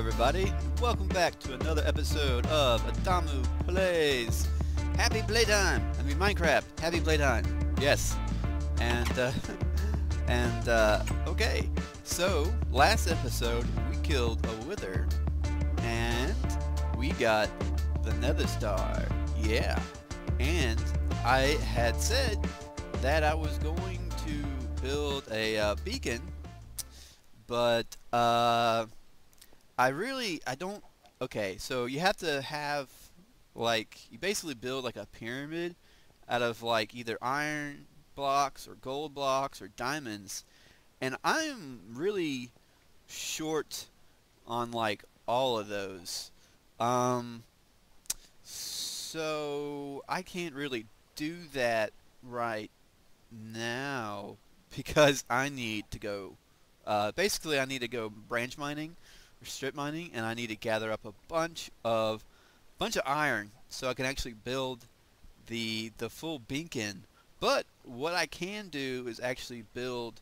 everybody. Welcome back to another episode of Adamu Plays. Happy playtime! I mean Minecraft. Happy playtime. Yes. And, okay. So, last episode, we killed a wither. And we got the nether star. Yeah. And I had said that I was going to build a beacon. But, I don't, okay, so you have to have, like, you basically build like a pyramid out of like either iron blocks or gold blocks or diamonds, and I'm really short on like all of those, so I can't really do that right now because I need to go, basically I need to go branch mining or strip mining, and I need to gather up a bunch of iron so I can actually build the full beacon. But what I can do is actually build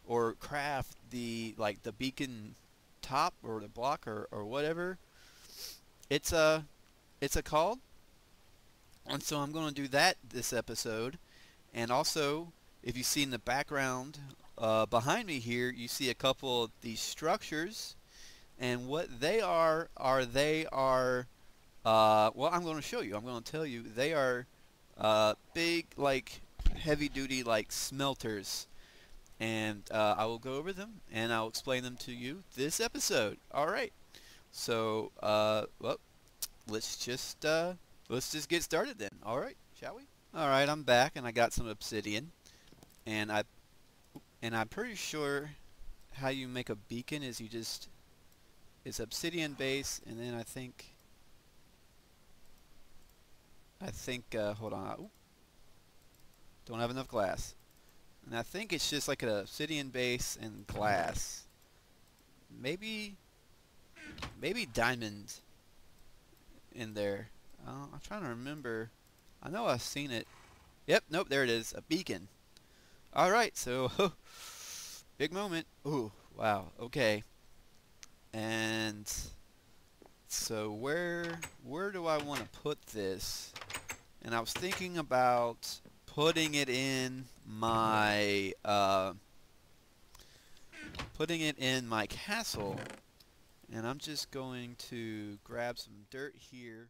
or craft the beacon top or the block or whatever it's a called. And so I'm going to do that this episode. And also, if you see in the background behind me here, you see a couple of these structures. And what they are well, I'm going to show you. I'm going to tell you. They are big, like, heavy-duty, like, smelters. And I will go over them, and I'll explain them to you this episode. All right. So, well, let's just get started then. All right, shall we? All right, I'm back, and I got some obsidian. And I'm pretty sure how you make a beacon is you just... It's obsidian base, and then I think, hold on, ooh, don't have enough glass. And I think it's just like an obsidian base and glass. Maybe diamond in there. I'm trying to remember. I know I've seen it. Yep, nope, there it is, a beacon. Alright, so, big moment. Ooh, wow, okay. And so where do I want to put this? And I was thinking about putting it in my castle. And I'm just going to grab some dirt here.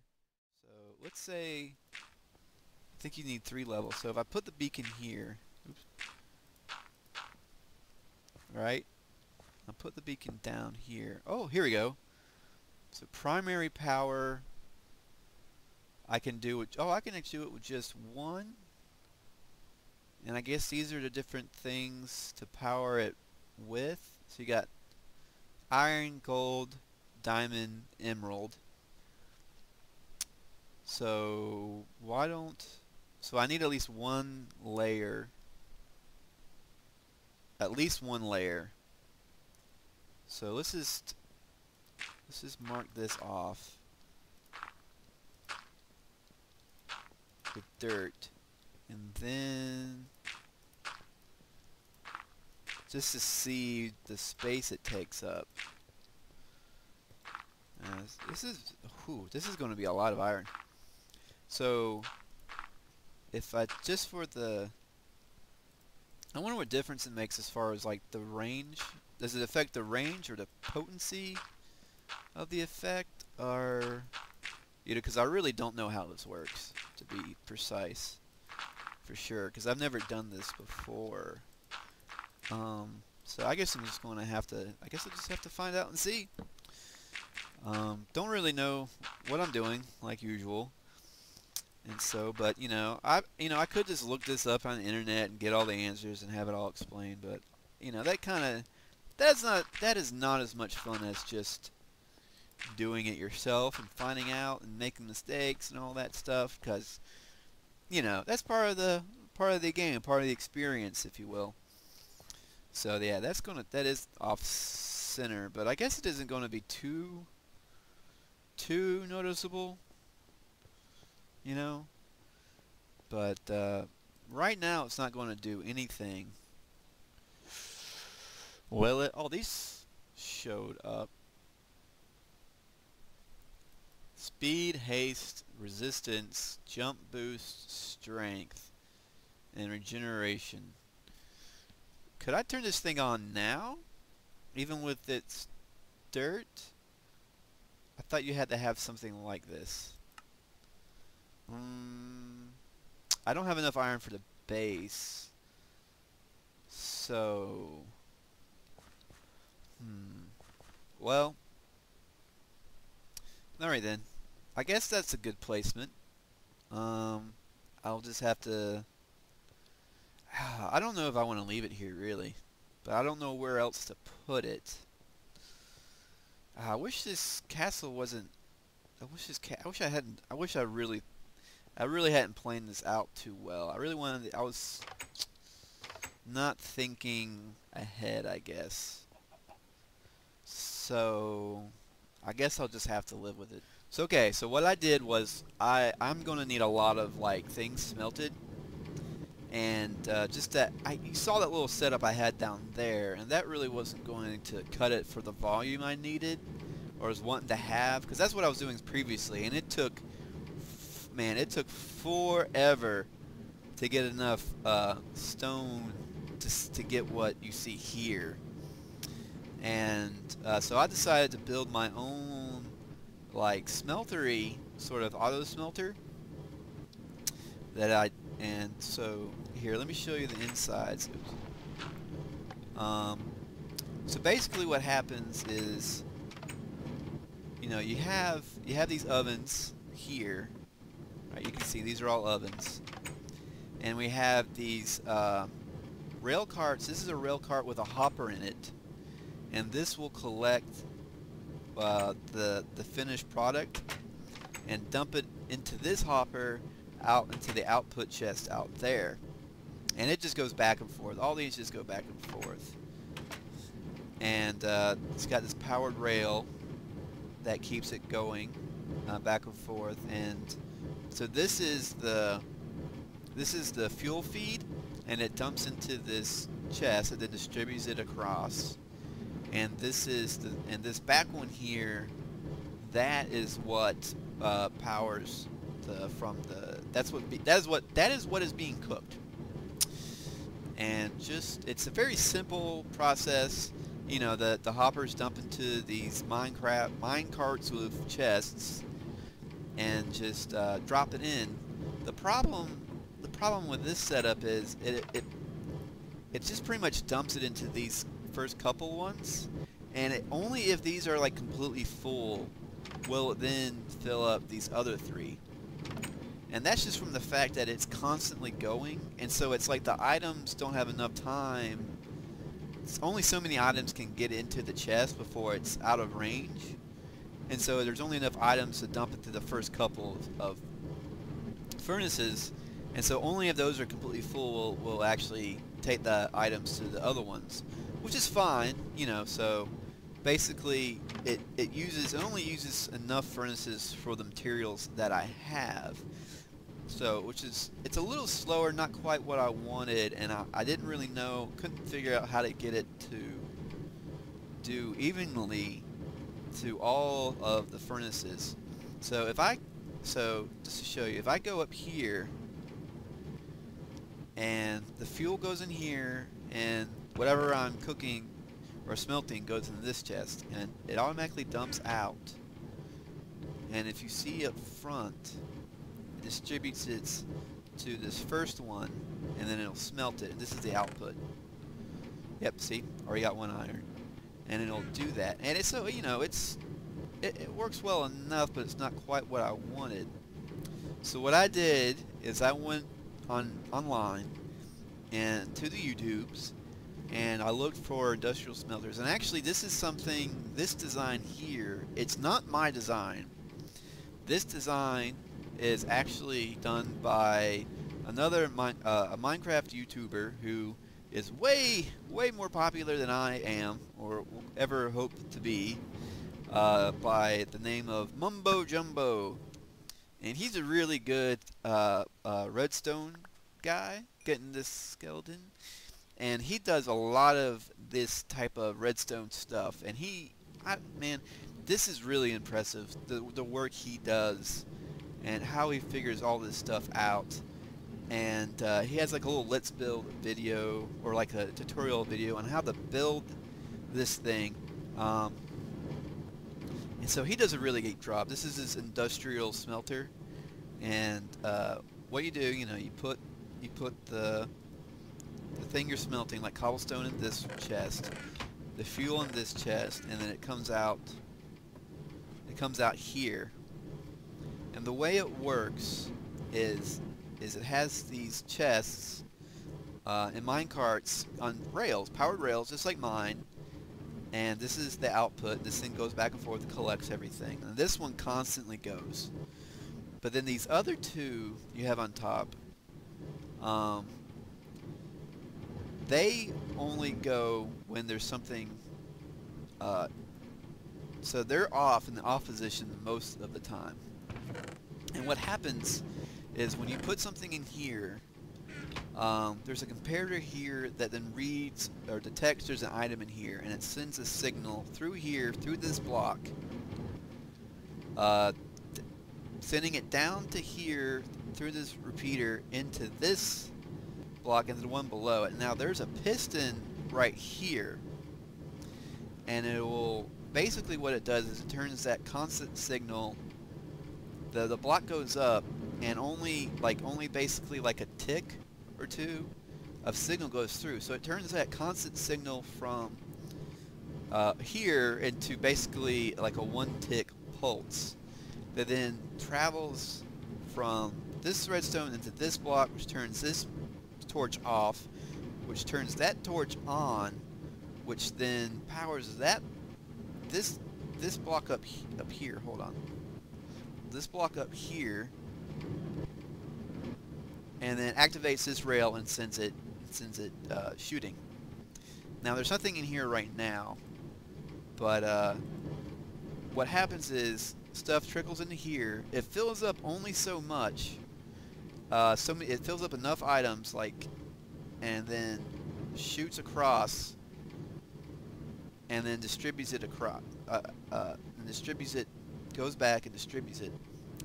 So let's say, I think you need 3 levels. So if I put the beacon here, oops, right? I'll put the beacon down here. Oh, here we go. So primary power, I can do it. Oh, I can actually do it with just 1. And I guess these are the different things to power it with. So you got iron, gold, diamond, emerald. So why don't... So I need at least 1 layer. At least 1 layer. So let's just mark this off with dirt, and then just to see the space it takes up. This is going to be a lot of iron. So if I just for the, I wonder what difference it makes as far as like the range. Does it affect the range or the potency of the effect, or, you know, because I really don't know how this works, to be precise, for sure, because I've never done this before. So I guess I'm just going to have to, I just have to find out and see. Don't really know what I'm doing, like usual. And so, but, I could just look this up on the internet and get all the answers and have it all explained, but, that is not as much fun as just doing it yourself and finding out and making mistakes and all that stuff, because that's part of the game, part of the experience, if you will. So yeah, that is off center, but I guess it isn't going to be too noticeable, but right now it's not going to do anything. Well, oh, these showed up. speed, haste, resistance, jump boost, strength, and regeneration. Could I turn this thing on now? Even with its dirt? I thought you had to have something like this. I don't have enough iron for the base. So... Well... Alright then. I guess that's a good placement. I'll just have to... I don't know if I want to leave it here, really. But I don't know where else to put it. I wish this castle wasn't... I wish I really hadn't planned this out too well. I was not thinking ahead, I guess. So I guess I'll just have to live with it. So okay, so what I did was I'm gonna need a lot of like things smelted, and just that you saw that little setup I had down there, and that really wasn't going to cut it for the volume I needed or was wanting to have, because that's what I was doing previously, and it took forever to get enough stone to get what you see here. And so I decided to build my own like smeltery sort of auto smelter and so here, let me show you the insides. So basically what happens is, you know, you have these ovens here, right? You can see these are all ovens, and we have these rail carts. This is a rail cart with a hopper in it, and this will collect the finished product and dump it into this hopper out into the output chest out there, and it just goes back and forth. All these just go back and forth, and it's got this powered rail that keeps it going back and forth. And so this is the fuel feed, and it dumps into this chest and then distributes it across. And this is this back one here, that is what powers that is what is being cooked. And just, it's a very simple process. You know, the hoppers dump into these mine carts with chests and just drop it in. The problem with this setup is it just pretty much dumps it into these first couple ones, and only if these are like completely full will it then fill up these other three. And that's just from the fact that it's constantly going, and so it's like the items don't have enough time. It's only so many items can get into the chest before it's out of range, and so there's only enough items to dump into the first couple of furnaces, and so only if those are completely full will actually take the items to the other ones, which is fine, you know. So basically it only uses enough furnaces for the materials that I have. So it's a little slower, not quite what I wanted, and I didn't really know, couldn't figure out how to get it to do evenly to all of the furnaces. So just to show you, if I go up here and the fuel goes in here, and whatever I'm cooking or smelting goes into this chest, and it automatically dumps out. And if you see up front, it distributes it to this first one, and then it'll smelt it. And this is the output. Yep, see, already got one iron, and it'll do that. And it's, so, you know, it works well enough, but it's not quite what I wanted. So what I did is I went online and to the YouTubes, and I looked for industrial smelters. And actually, this is something, this design here, it's not my design. This design is actually done by another a Minecraft YouTuber who is way more popular than I am or will ever hope to be, by the name of Mumbo Jumbo. And he's a really good redstone guy, getting this skeleton. And he does a lot of this type of redstone stuff. And man, this is really impressive, the work he does and how he figures all this stuff out. And he has like a little let's build video, or like a tutorial video on how to build this thing. And so he does a really great job. This is his industrial smelter, and what you do, you know, you put the thing you're smelting, like cobblestone, in this chest, the fuel in this chest, and then it comes out here. And the way it works is it has these chests and mine carts on rails, powered rails, just like mine. And this is the output. This thing goes back and forth and collects everything. And this one constantly goes. But then these other two you have on top, they only go when there's something, so they're off in the off position most of the time. And what happens is when you put something in here, there's a comparator here that then reads or detects there's an item in here, and it sends a signal through here, through this block, sending it down to here through this repeater into this block, into the one below it. Now there's a piston right here, and it will basically, what it does is it turns that constant signal, the block goes up, and only basically like a tick or two of signal goes through. So it turns that constant signal from here into basically like a one tick pulse that then travels from this redstone into this block, which turns this torch off, which turns that torch on, which then powers this block up here. Hold on. This block up here, and then activates this rail and sends it shooting. Now there's nothing in here right now, but what happens is stuff trickles into here. It fills up only so much. It fills up enough items, and then shoots across, and then distributes it across. Goes back and distributes it,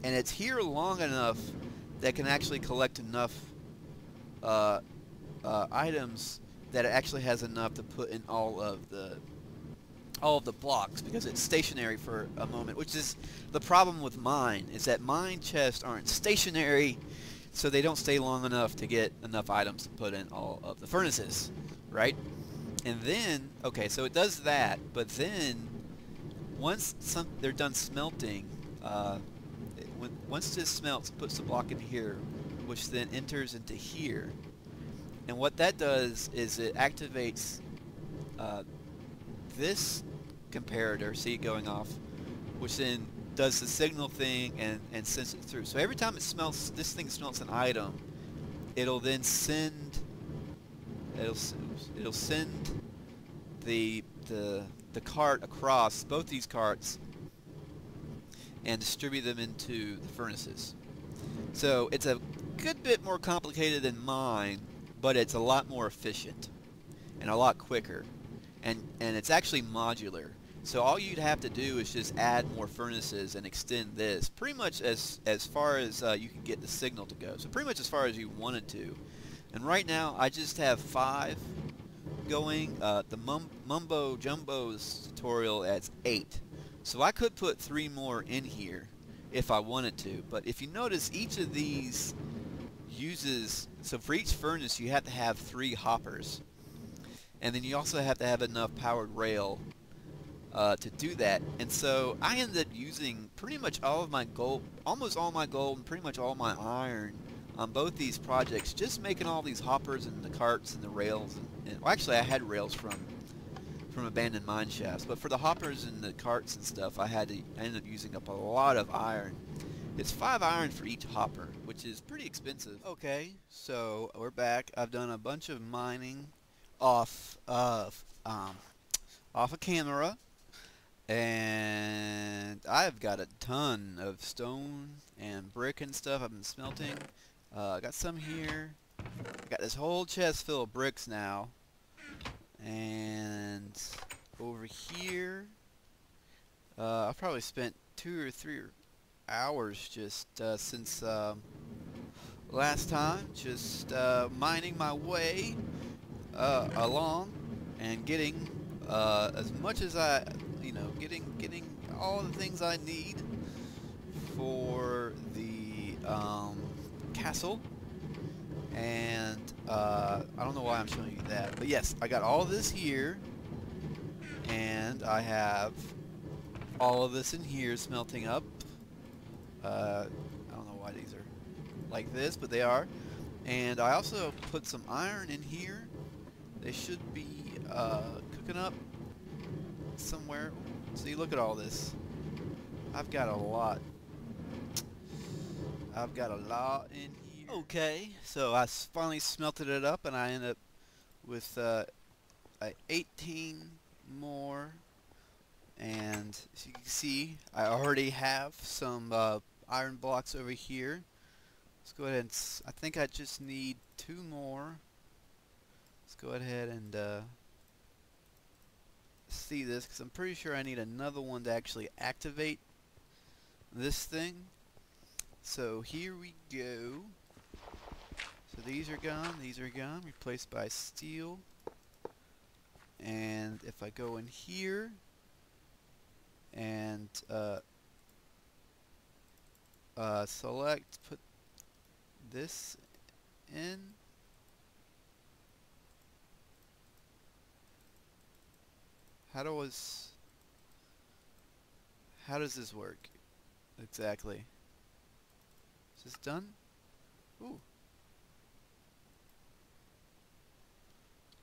and it's here long enough that can actually collect enough items that it actually has enough to put in all of the blocks, because it's stationary for a moment, which is the problem with mine, is that mine chests aren't stationary, so they don't stay long enough to get enough items to put in all of the furnaces, right? And then, okay, so it does that, but then once they're done smelting, once this smelts, it puts the block in here, which then enters into here. And what that does is it activates this comparator, see it going off, which then does the signal thing and sends it through. So every time it smelts, this thing smelts an item, it'll then send the cart across both these carts and distribute them into the furnaces. So it's a good bit more complicated than mine, but it's a lot more efficient and a lot quicker, and it's actually modular. So all you'd have to do is just add more furnaces and extend this pretty much as far as you can get the signal to go. So pretty much as far as you wanted to. And right now I just have 5 going. The Mumbo Jumbo's tutorial adds 8. So I could put 3 more in here if I wanted to. But if you notice, each of these uses, so for each furnace you have to have 3 hoppers. And then you also have to have enough powered rail to do that. And so I ended up using pretty much all of my gold, almost all my gold, and pretty much all my iron on both these projects, just making all these hoppers and the carts and the rails. And well, actually I had rails from abandoned mine shafts, but for the hoppers and the carts and stuff, I ended up using up a lot of iron. It's 5 iron for each hopper, which is pretty expensive. Okay, so we're back. I've done a bunch of mining off of camera, and I've got a ton of stone and brick and stuff I've been smelting. I got some here. I got this whole chest full of bricks now. And over here, I've probably spent 2 or 3 hours just since last time, just mining my way along and getting as much as getting all the things I need for the castle. And I don't know why I'm showing you that, but yes, I got all this here, and I have all of this in here smelting up. I don't know why these are like this, but they are. And I also put some iron in here. They should be cooking up somewhere. See, look at all this. I've got a lot. I've got a lot in here. Okay, so I finally smelted it up, and I ended up with 18 more. And as you can see, I already have some iron blocks over here. Let's go ahead and I think I just need 2 more. Let's go ahead and see this, because I'm pretty sure I need another one to actually activate this thing. So here we go. So these are gone, replaced by steel. And if I go in here and select, put this in. How does this work exactly? Is this done? Ooh.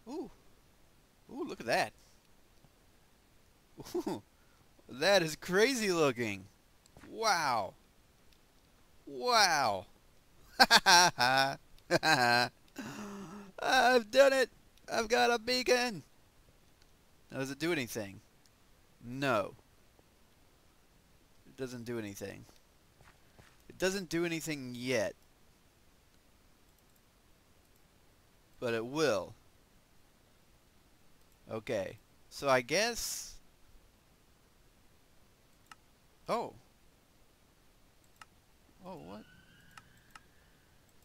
Ooh. Ooh, look at that. Ooh. That is crazy looking. Wow. Wow. I've done it. I've got a beacon. Now, does it do anything? No. It doesn't do anything. It doesn't do anything yet. But it will. Okay. So I guess... Oh. Oh, what?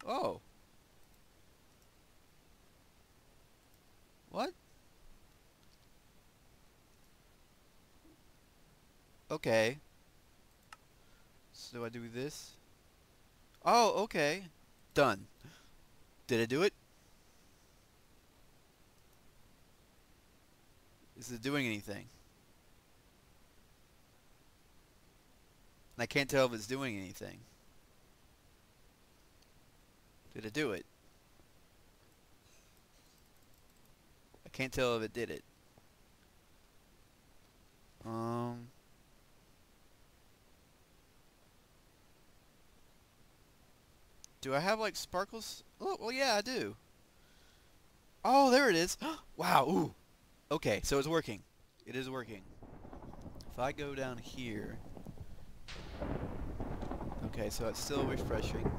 Oh. What? Okay. So do I do this? Oh, okay. Done. Did it do it? Is it doing anything? I can't tell if it's doing anything. Did it do it? I can't tell if it did it. Do I have like sparkles? Oh, well, yeah, I do. Oh, there it is. Wow. Ooh. Okay, so it's working. It is working. If I go down here. Okay, so it's still refreshing.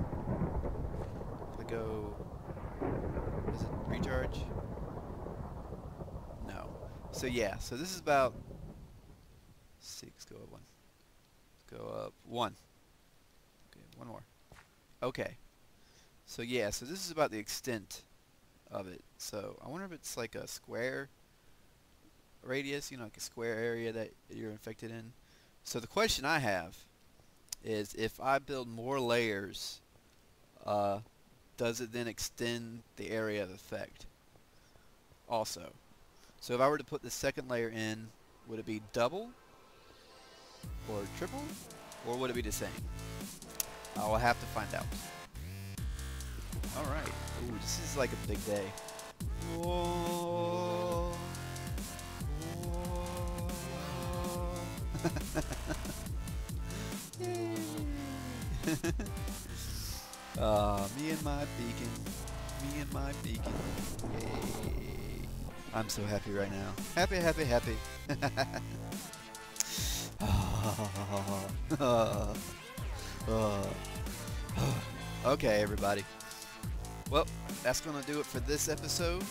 If I go... Is it recharge? No. So yeah, so this is about... Let's see, let's go up 1. Let's go up 1. Okay, 1 more. Okay. So yeah, so this is about the extent of it. So I wonder if it's like a square radius, like a square area that you're infected in. So the question I have is, if I build more layers, does it then extend the area of effect also? So if I were to put the second layer in, would it be double or triple, or would it be the same? I will have to find out. Alright. Ooh, this is like a big day. Whoa. Me and my beacon. Me and my beacon. Yay. I'm so happy right now. Happy, happy, happy. Okay, everybody. Well, that's going to do it for this episode.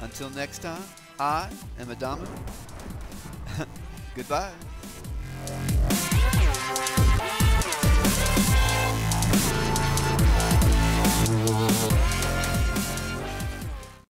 Until next time, I am Adamu. Goodbye.